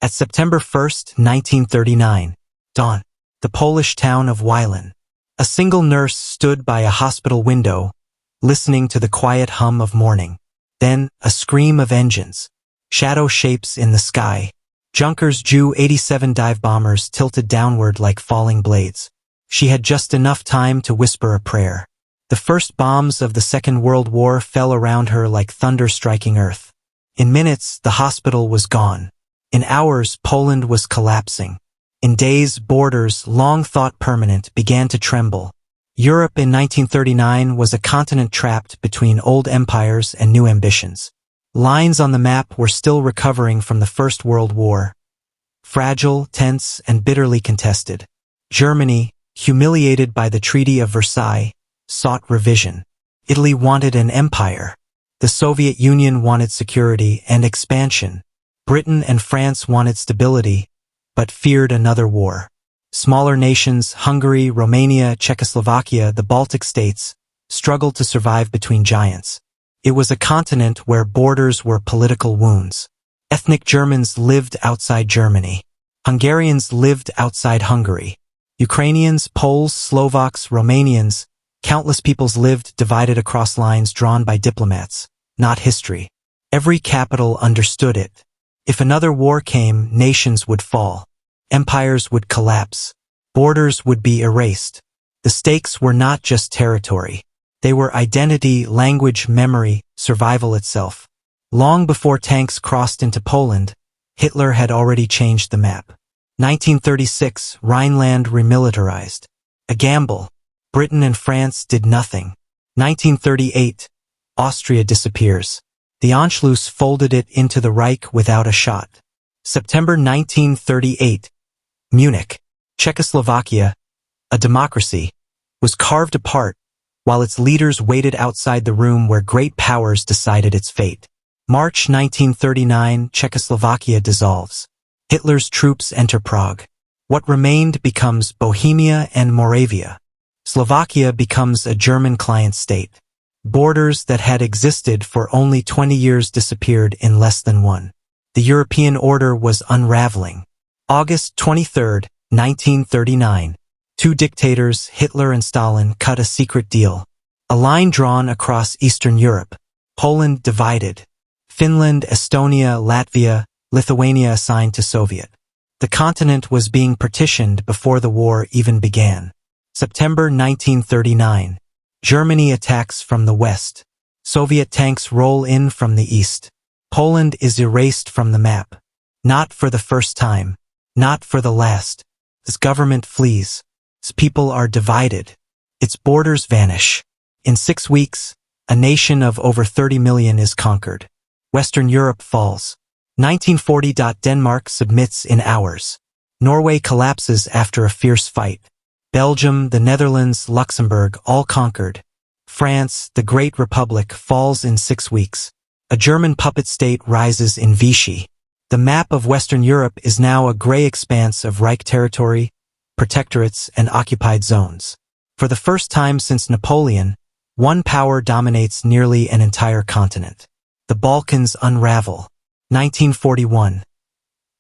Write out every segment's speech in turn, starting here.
At September 1, 1939, dawn, the Polish town of Wieluń. A single nurse stood by a hospital window, listening to the quiet hum of morning. Then, a scream of engines. Shadow shapes in the sky. Junkers Ju-87 dive bombers tilted downward like falling blades. She had just enough time to whisper a prayer. The first bombs of the Second World War fell around her like thunder striking earth. In minutes, the hospital was gone. In hours, Poland was collapsing. In days, borders, long thought permanent, began to tremble. Europe in 1939 was a continent trapped between old empires and new ambitions. Lines on the map were still recovering from the First World War. Fragile, tense, and bitterly contested. Germany, humiliated by the Treaty of Versailles, sought revision. Italy wanted an empire. The Soviet Union wanted security and expansion. Britain and France wanted stability, but feared another war. Smaller nations, Hungary, Romania, Czechoslovakia, the Baltic states, struggled to survive between giants. It was a continent where borders were political wounds. Ethnic Germans lived outside Germany. Hungarians lived outside Hungary. Ukrainians, Poles, Slovaks, Romanians, countless peoples lived divided across lines drawn by diplomats, not history. Every capital understood it. If another war came, nations would fall. Empires would collapse. Borders would be erased. The stakes were not just territory. They were identity, language, memory, survival itself. Long before tanks crossed into Poland, Hitler had already changed the map. 1936, Rhineland remilitarized. A gamble. Britain and France did nothing. 1938, Austria disappears. The Anschluss folded it into the Reich without a shot. September 1938, Munich, Czechoslovakia, a democracy, was carved apart, while its leaders waited outside the room where great powers decided its fate. March 1939, Czechoslovakia dissolves. Hitler's troops enter Prague. What remained becomes Bohemia and Moravia. Slovakia becomes a German client state. Borders that had existed for only 20 years disappeared in less than one. The European order was unraveling. August 23, 1939. Two dictators, Hitler and Stalin, cut a secret deal. A line drawn across Eastern Europe. Poland divided. Finland, Estonia, Latvia, Lithuania assigned to Soviet. The continent was being partitioned before the war even began. September 1939. Germany attacks from the west. Soviet tanks roll in from the east. Poland is erased from the map. Not for the first time. Not for the last. Its government flees. Its people are divided. Its borders vanish. In 6 weeks, a nation of over 30 million is conquered. Western Europe falls. 1940. Denmark submits in hours. Norway collapses after a fierce fight. Belgium, the Netherlands, Luxembourg, all conquered. France, the Great Republic, falls in 6 weeks. A German puppet state rises in Vichy. The map of Western Europe is now a gray expanse of Reich territory, protectorates, and occupied zones. For the first time since Napoleon, one power dominates nearly an entire continent. The Balkans unravel. 1941.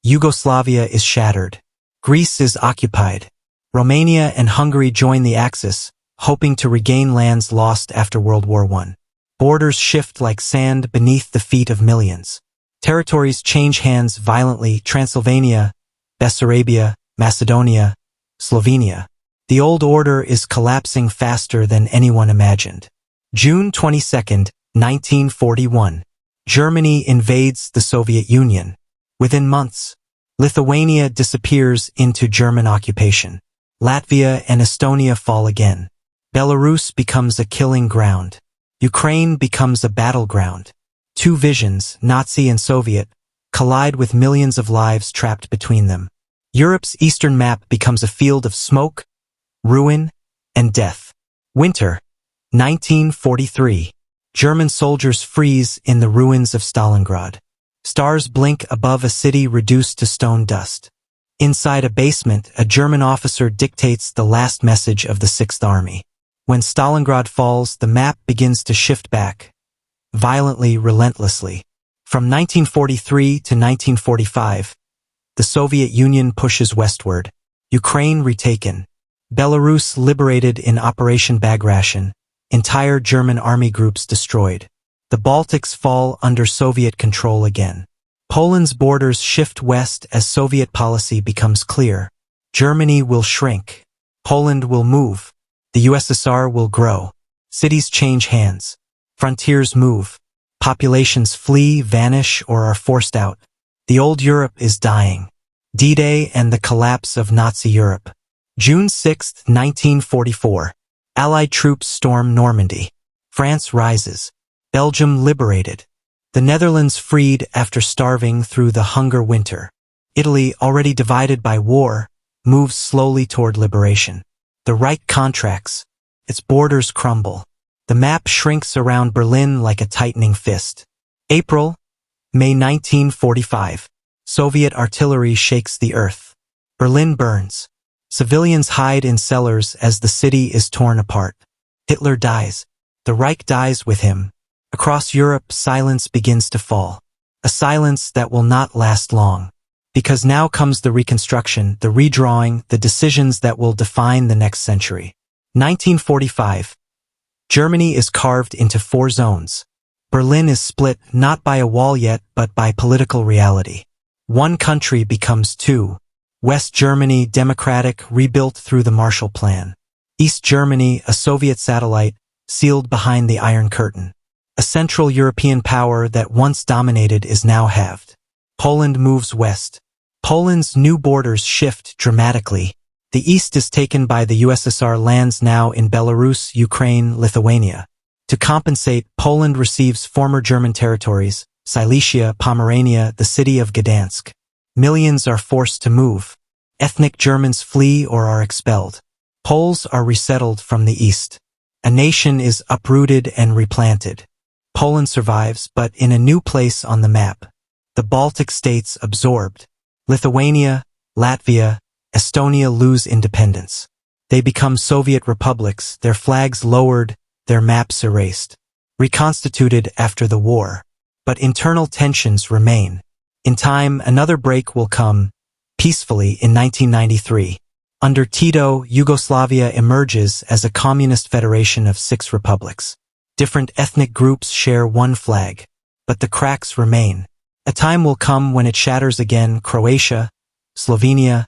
Yugoslavia is shattered. Greece is occupied. Romania and Hungary join the Axis, hoping to regain lands lost after World War I. Borders shift like sand beneath the feet of millions. Territories change hands violently. Transylvania, Bessarabia, Macedonia, Slovenia. The old order is collapsing faster than anyone imagined. June 22, 1941. Germany invades the Soviet Union. Within months, Lithuania disappears into German occupation. Latvia and Estonia fall again. Belarus becomes a killing ground. Ukraine becomes a battleground. Two visions, Nazi and Soviet, collide with millions of lives trapped between them. Europe's eastern map becomes a field of smoke, ruin, and death. Winter, 1943. German soldiers freeze in the ruins of Stalingrad. Stars blink above a city reduced to stone dust. Inside a basement, a German officer dictates the last message of the Sixth Army. When Stalingrad falls, the map begins to shift back, violently, relentlessly. From 1943 to 1945, The Soviet Union pushes westward. Ukraine retaken. Belarus liberated in Operation Bagration. Entire German army groups destroyed. The Baltics fall under Soviet control again. Poland's borders shift west as Soviet policy becomes clear. Germany will shrink. Poland will move. The USSR will grow. Cities change hands. Frontiers move. Populations flee, vanish, or are forced out. The old Europe is dying. D-Day and the collapse of Nazi Europe. June 6, 1944. Allied troops storm Normandy. France rises. Belgium liberated. The Netherlands freed after starving through the hunger winter. Italy, already divided by war, moves slowly toward liberation. The Reich contracts. Its borders crumble. The map shrinks around Berlin like a tightening fist. April, May 1945. Soviet artillery shakes the earth. Berlin burns. Civilians hide in cellars as the city is torn apart. Hitler dies. The Reich dies with him. Across Europe, silence begins to fall. A silence that will not last long. Because now comes the reconstruction, the redrawing, the decisions that will define the next century. 1945. Germany is carved into 4 zones. Berlin is split not by a wall yet, but by political reality. One country becomes 2. West Germany, democratic, rebuilt through the Marshall Plan. East Germany, a Soviet satellite, sealed behind the Iron Curtain. A Central European power that once dominated is now halved. Poland moves west. Poland's new borders shift dramatically. The east is taken by the USSR lands now in Belarus, Ukraine, Lithuania. To compensate, Poland receives former German territories, Silesia, Pomerania, the city of Gdansk. Millions are forced to move. Ethnic Germans flee or are expelled. Poles are resettled from the east. A nation is uprooted and replanted. Poland survives, but in a new place on the map. The Baltic states absorbed. Lithuania, Latvia, Estonia lose independence. They become Soviet republics, their flags lowered, their maps erased. Reconstituted after the war. But internal tensions remain. In time, another break will come, peacefully in 1993. Under Tito, Yugoslavia emerges as a communist federation of 6 republics. Different ethnic groups share one flag, but the cracks remain. A time will come when it shatters again: Croatia, Slovenia,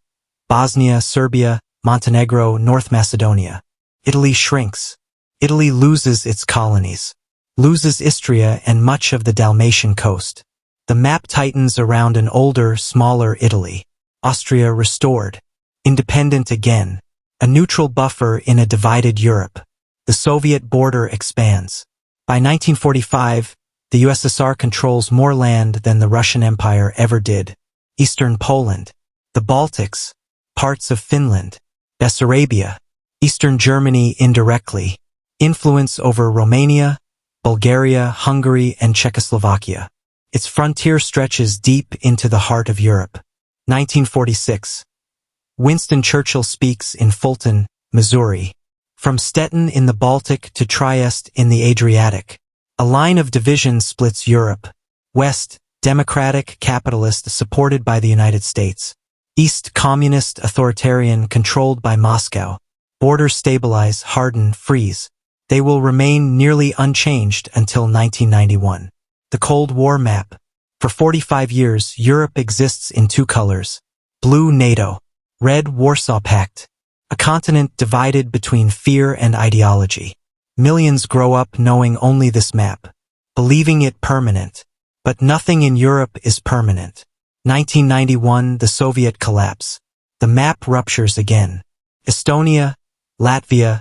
Bosnia, Serbia, Montenegro, North Macedonia. Italy shrinks. Italy loses its colonies, loses Istria and much of the Dalmatian coast. The map tightens around an older, smaller Italy. Austria restored. Independent again. A neutral buffer in a divided Europe. The Soviet border expands. By 1945, the USSR controls more land than the Russian Empire ever did. Eastern Poland, the Baltics, parts of Finland, Bessarabia, Eastern Germany indirectly, influence over Romania, Bulgaria, Hungary, and Czechoslovakia. Its frontier stretches deep into the heart of Europe. 1946. Winston Churchill speaks in Fulton, Missouri. From Stettin in the Baltic to Trieste in the Adriatic. A line of division splits Europe. West, democratic, capitalist, supported by the United States. East, communist, authoritarian, controlled by Moscow. Borders stabilize, harden, freeze. They will remain nearly unchanged until 1991. The Cold War map. For 45 years, Europe exists in 2 colors. Blue, NATO. Red, Warsaw Pact. A continent divided between fear and ideology. Millions grow up knowing only this map, believing it permanent. But nothing in Europe is permanent. 1991, the Soviet collapse. The map ruptures again. Estonia, Latvia,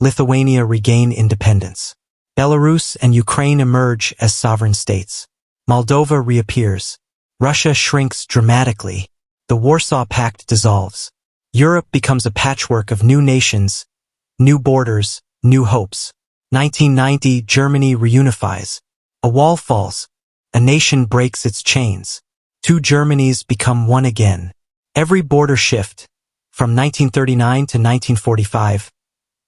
Lithuania regain independence. Belarus and Ukraine emerge as sovereign states. Moldova reappears. Russia shrinks dramatically. The Warsaw Pact dissolves. Europe becomes a patchwork of new nations, new borders, new hopes. 1990, Germany reunifies. A wall falls. A nation breaks its chains. 2 Germanys become one again. Every border shift, from 1939 to 1945,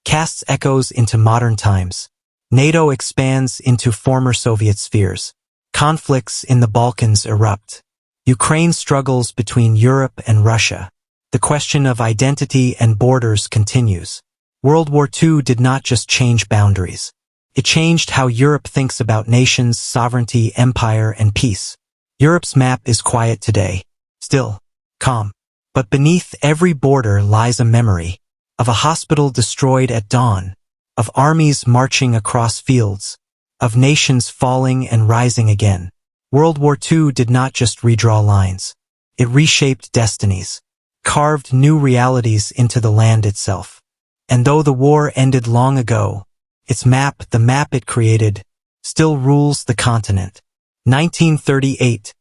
casts echoes into modern times. NATO expands into former Soviet spheres. Conflicts in the Balkans erupt. Ukraine struggles between Europe and Russia. The question of identity and borders continues. World War II did not just change boundaries. It changed how Europe thinks about nations, sovereignty, empire, and peace. Europe's map is quiet today, still, calm. But beneath every border lies a memory of a hospital destroyed at dawn, of armies marching across fields, of nations falling and rising again. World War II did not just redraw lines. It reshaped destinies, carved new realities into the land itself. And though the war ended long ago, its map, the map it created, still rules the continent. 1938.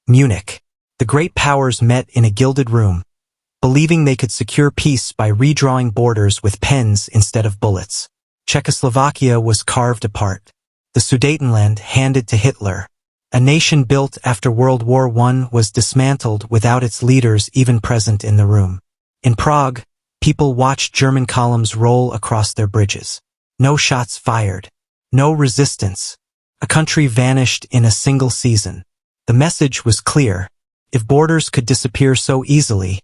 Munich. The great powers met in a gilded room, believing they could secure peace by redrawing borders with pens instead of bullets. Czechoslovakia was carved apart. The Sudetenland handed to Hitler. A nation built after World War I was dismantled without its leaders even present in the room. In Prague, people watched German columns roll across their bridges. No shots fired. No resistance. A country vanished in a single season. The message was clear. If borders could disappear so easily,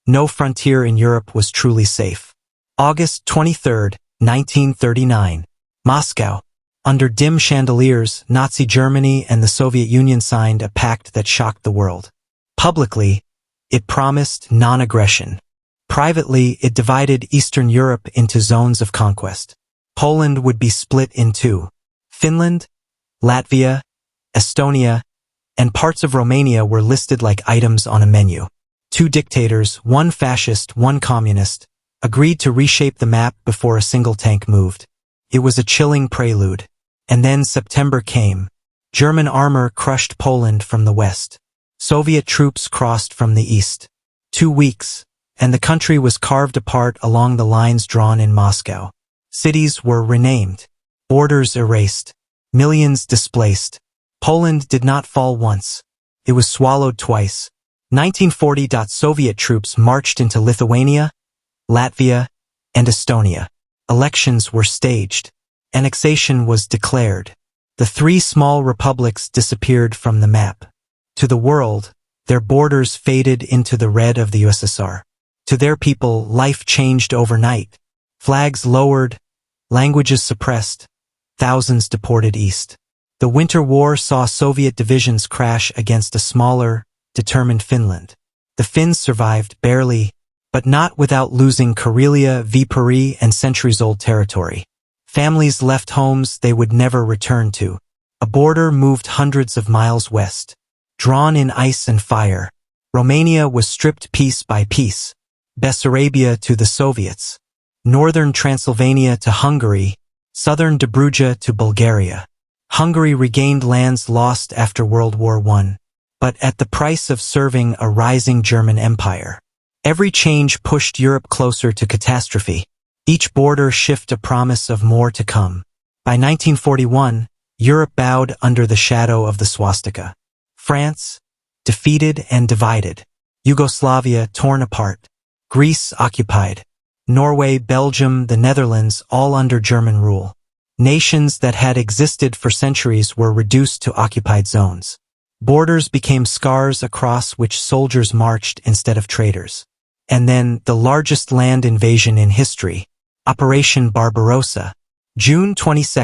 no frontier in Europe was truly safe. August 23, 1939. Moscow. Under dim chandeliers, Nazi Germany and the Soviet Union signed a pact that shocked the world. Publicly, it promised non-aggression. Privately, it divided Eastern Europe into zones of conquest. Poland would be split in two. Finland, Latvia, Estonia, and parts of Romania were listed like items on a menu. Two dictators, one fascist, one communist, agreed to reshape the map before a single tank moved. It was a chilling prelude. And then September came. German armor crushed Poland from the west. Soviet troops crossed from the east. 2 weeks, and the country was carved apart along the lines drawn in Moscow. Cities were renamed. Borders erased. Millions displaced. Poland did not fall once. It was swallowed twice. 1940. Soviet troops marched into Lithuania, Latvia, and Estonia. Elections were staged. Annexation was declared. The three small republics disappeared from the map. To the world, their borders faded into the red of the USSR. To their people, life changed overnight. Flags lowered, languages suppressed, thousands deported east. The Winter War saw Soviet divisions crash against a smaller, determined Finland. The Finns survived barely, but not without losing Karelia, Viipuri, and centuries-old territory. Families left homes they would never return to. A border moved hundreds of miles west. Drawn in ice and fire, Romania was stripped piece by piece. Bessarabia to the Soviets. Northern Transylvania to Hungary. Southern Dobruja to Bulgaria. Hungary regained lands lost after World War I, but at the price of serving a rising German empire. Every change pushed Europe closer to catastrophe. Each border shift a promise of more to come. By 1941, Europe bowed under the shadow of the swastika. France, defeated and divided. Yugoslavia torn apart. Greece occupied. Norway, Belgium, the Netherlands, all under German rule. Nations that had existed for centuries were reduced to occupied zones. Borders became scars across which soldiers marched instead of traders. And then, the largest land invasion in history, Operation Barbarossa. June 22,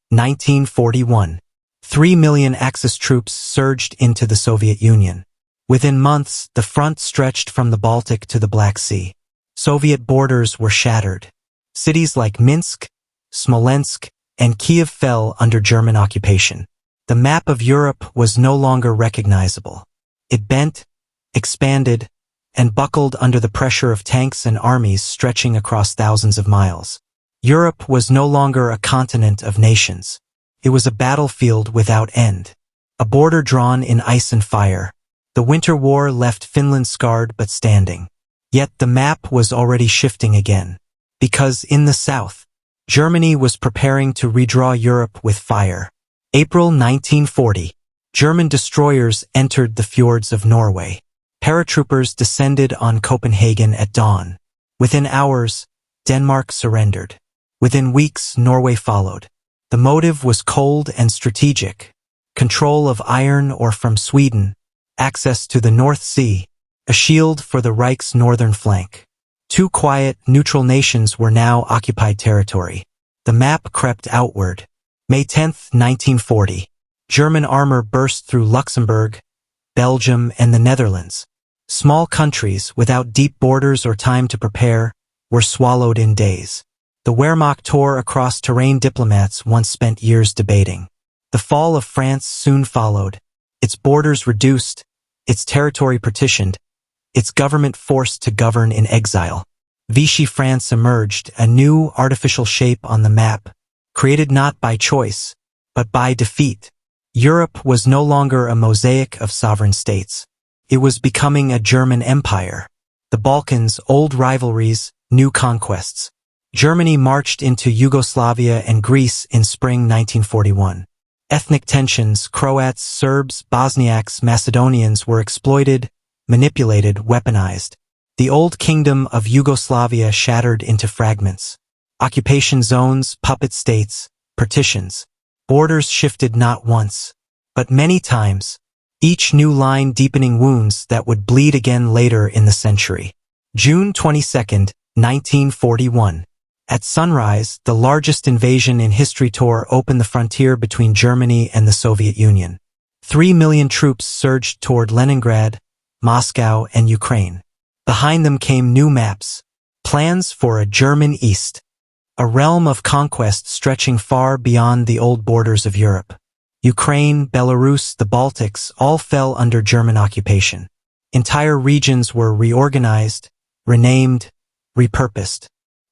1941. 3 million Axis troops surged into the Soviet Union. Within months, the front stretched from the Baltic to the Black Sea. Soviet borders were shattered. Cities like Minsk, Smolensk, and Kiev fell under German occupation. The map of Europe was no longer recognizable. It bent, expanded, and buckled under the pressure of tanks and armies stretching across thousands of miles. Europe was no longer a continent of nations. It was a battlefield without end. A border drawn in ice and fire. The Winter War left Finland scarred but standing. Yet the map was already shifting again. Because in the south, Germany was preparing to redraw Europe with fire. April 1940. German destroyers entered the fjords of Norway. Paratroopers descended on Copenhagen at dawn. Within hours, Denmark surrendered. Within weeks, Norway followed. The motive was cold and strategic. Control of iron ore from Sweden, access to the North Sea, a shield for the Reich's northern flank. Two quiet, neutral nations were now occupied territory. The map crept outward. May 10, 1940. German armor burst through Luxembourg, Belgium, and the Netherlands. Small countries, without deep borders or time to prepare, were swallowed in days. The Wehrmacht tore across terrain diplomats once spent years debating. The fall of France soon followed. Its borders reduced, its territory partitioned, its government forced to govern in exile. Vichy France emerged, a new artificial shape on the map, created not by choice, but by defeat. Europe was no longer a mosaic of sovereign states. It was becoming a German empire. The Balkans, old rivalries, new conquests. Germany marched into Yugoslavia and Greece in spring 1941. Ethnic tensions, Croats, Serbs, Bosniaks, Macedonians were exploited, manipulated, weaponized. The old kingdom of Yugoslavia shattered into fragments. Occupation zones, puppet states, partitions. Borders shifted not once, but many times, each new line deepening wounds that would bleed again later in the century. June 22, 1941. At sunrise, the largest invasion in history tore open the frontier between Germany and the Soviet Union. 3 million troops surged toward Leningrad, Moscow, and Ukraine. Behind them came new maps, plans for a German East, a realm of conquest stretching far beyond the old borders of Europe. Ukraine, Belarus, the Baltics all fell under German occupation. Entire regions were reorganized, renamed, repurposed.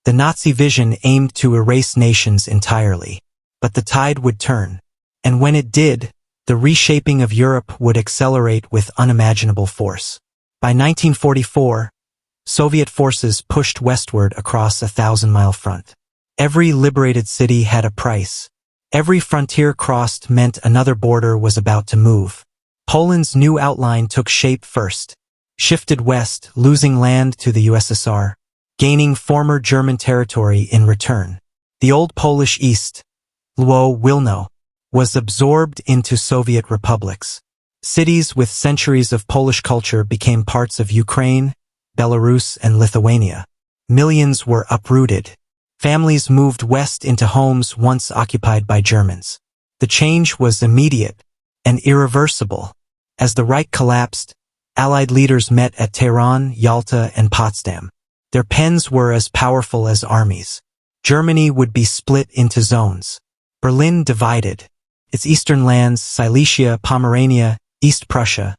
The Nazi vision aimed to erase nations entirely. But the tide would turn. And when it did, the reshaping of Europe would accelerate with unimaginable force. By 1944, Soviet forces pushed westward across a 1,000-mile front. Every liberated city had a price. Every frontier crossed meant another border was about to move. Poland's new outline took shape first, shifted west, losing land to the USSR, gaining former German territory in return. The old Polish East, Wilno, was absorbed into Soviet republics. Cities with centuries of Polish culture became parts of Ukraine, Belarus, and Lithuania. Millions were uprooted. Families moved west into homes once occupied by Germans. The change was immediate and irreversible. As the Reich collapsed, Allied leaders met at Tehran, Yalta, and Potsdam. Their pens were as powerful as armies. Germany would be split into zones. Berlin divided. Its eastern lands, Silesia, Pomerania, East Prussia,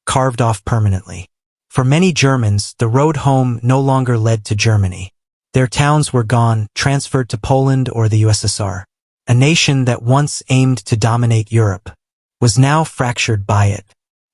carved off permanently. For many Germans, the road home no longer led to Germany. Their towns were gone, transferred to Poland or the USSR. A nation that once aimed to dominate Europe was now fractured by it.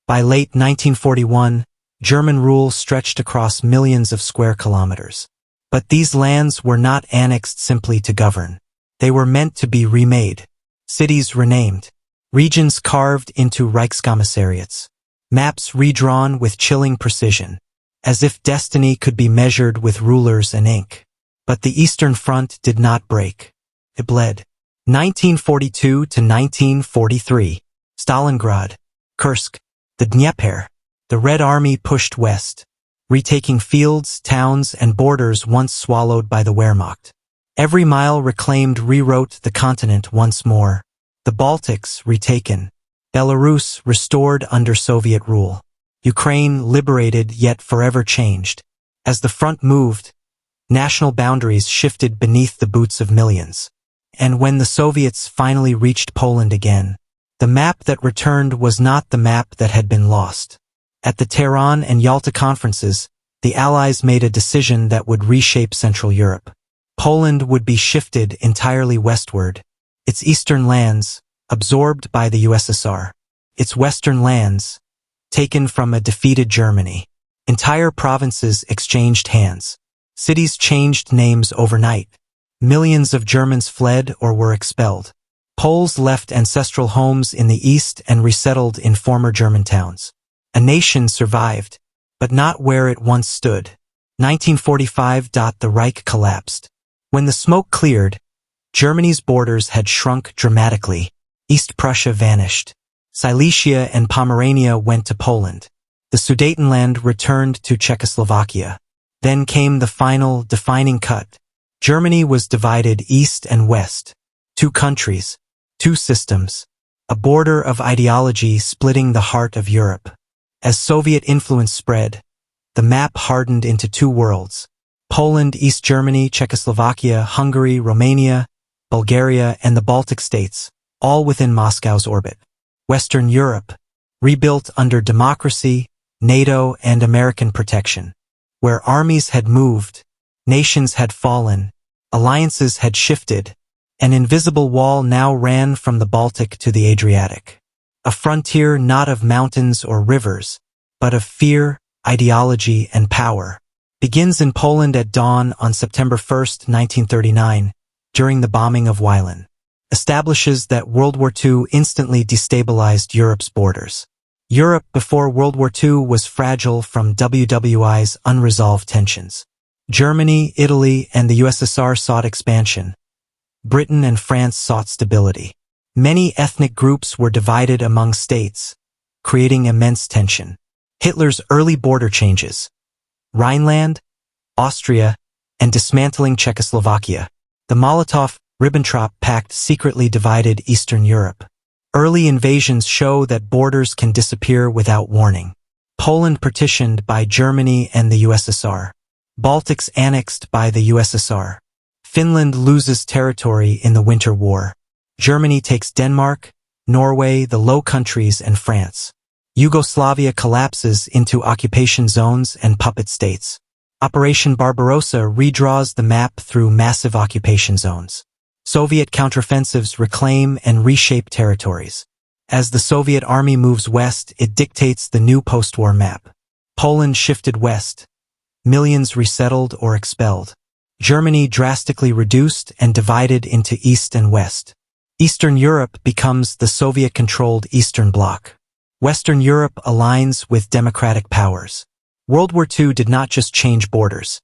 By late 1941, German rule stretched across millions of square kilometers. But these lands were not annexed simply to govern. They were meant to be remade. Cities renamed. Regions carved into Reichskommissariats. Maps redrawn with chilling precision, as if destiny could be measured with rulers and ink. But the Eastern Front did not break. It bled. 1942 to 1943. Stalingrad, Kursk, the Dnieper. The Red Army pushed west, retaking fields, towns, and borders once swallowed by the Wehrmacht. Every mile reclaimed rewrote the continent once more. The Baltics retaken. Belarus restored under Soviet rule. Ukraine liberated yet forever changed. As the front moved, national boundaries shifted beneath the boots of millions. And when the Soviets finally reached Poland again, the map that returned was not the map that had been lost. At the Tehran and Yalta conferences, the Allies made a decision that would reshape Central Europe. Poland would be shifted entirely westward, its eastern lands absorbed by the USSR, its western lands taken from a defeated Germany. Entire provinces exchanged hands. Cities changed names overnight. Millions of Germans fled or were expelled. Poles left ancestral homes in the east and resettled in former German towns. A nation survived, but not where it once stood. 1945. The Reich collapsed. When the smoke cleared, Germany's borders had shrunk dramatically. East Prussia vanished. Silesia and Pomerania went to Poland. The Sudetenland returned to Czechoslovakia. Then came the final, defining cut. Germany was divided east and west. 2 countries, 2 systems, a border of ideology splitting the heart of Europe. As Soviet influence spread, the map hardened into 2 worlds. Poland, East Germany, Czechoslovakia, Hungary, Romania, Bulgaria, and the Baltic states, all within Moscow's orbit. Western Europe, rebuilt under democracy, NATO, and American protection. Where armies had moved, nations had fallen, alliances had shifted, an invisible wall now ran from the Baltic to the Adriatic. A frontier not of mountains or rivers, but of fear, ideology, and power. Begins in Poland at dawn on September 1, 1939, during the bombing of Wieluń. Establishes that World War II instantly destabilized Europe's borders. Europe before World War II was fragile from WWII's unresolved tensions. Germany, Italy, and the USSR sought expansion. Britain and France sought stability. Many ethnic groups were divided among states, creating immense tension. Hitler's early border changes. Rhineland, Austria, and dismantling Czechoslovakia. The Molotov-Ribbentrop Pact secretly divided Eastern Europe. Early invasions show that borders can disappear without warning. Poland partitioned by Germany and the USSR. Baltics annexed by the USSR. Finland loses territory in the Winter War. Germany takes Denmark, Norway, the Low Countries, and France. Yugoslavia collapses into occupation zones and puppet states. Operation Barbarossa redraws the map through massive occupation zones. Soviet counteroffensives reclaim and reshape territories. As the Soviet army moves west, it dictates the new post-war map. Poland shifted west. Millions resettled or expelled. Germany drastically reduced and divided into East and West. Eastern Europe becomes the Soviet-controlled Eastern Bloc. Western Europe aligns with democratic powers. World War II did not just change borders.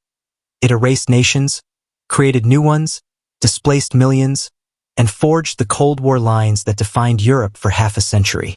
It erased nations, created new ones, displaced millions, and forged the Cold War lines that defined Europe for half a century.